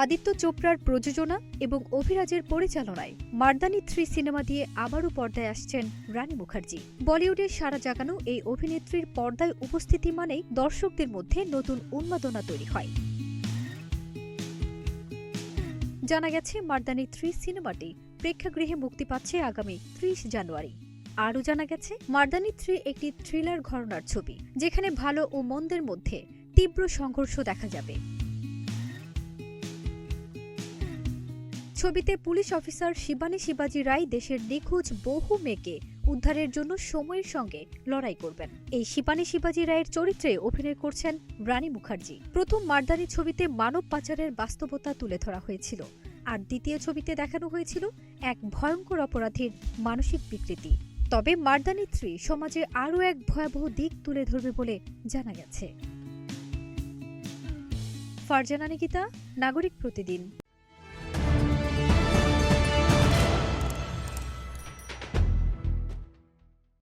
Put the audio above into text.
আদিত্য চোপড়ার প্রযোজনা এবং অভিরাজের পরিচালনায় মার্দানি 3 সিনেমা দিয়ে আবারও পর্দায় আসছেন রানী মুখার্জি। বলিউডের সাড়া জাগানো এই অভিনেত্রীর পর্দায় উপস্থিতি মানেই দর্শকদের মধ্যে নতুন উন্মাদনা তৈরি হয়। জানা গেছে, মার্দানি 3 সিনেমাটি প্রেক্ষাগৃহে মুক্তি পাচ্ছে আগামী 30 জানুয়ারি। আরও জানা গেছে, মার্দানি 3 একটি থ্রিলার ঘরানার ছবি, যেখানে ভালো ও মন্দের মধ্যে তীব্র সংঘর্ষ দেখা যাবে। ছবিতে পুলিশ অফিসার শিবানী শিবাজি রায় দেশের নিখোঁজ বহু মেয়েকে উদ্ধারের জন্য সময়ের সঙ্গে লড়াই করবেন। এই শিবানী শিবাজি রায়ের চরিত্রে অভিনয় করছেন রানী মুখার্জি। প্রথম মার্দানি ছবিতে মানব পাচারের বাস্তবতা তুলে ধরা হয়েছিল, আর দ্বিতীয় ছবিতে দেখানো হয়েছিল এক ভয়ঙ্কর অপরাধীর মানসিক বিকৃতি। তবে মার্দানি 3 সমাজে আরও এক ভয়াবহ দিক তুলে ধরবে বলে জানা গেছে। ফারজানা নিকিতা, নাগরিক প্রতিদিন।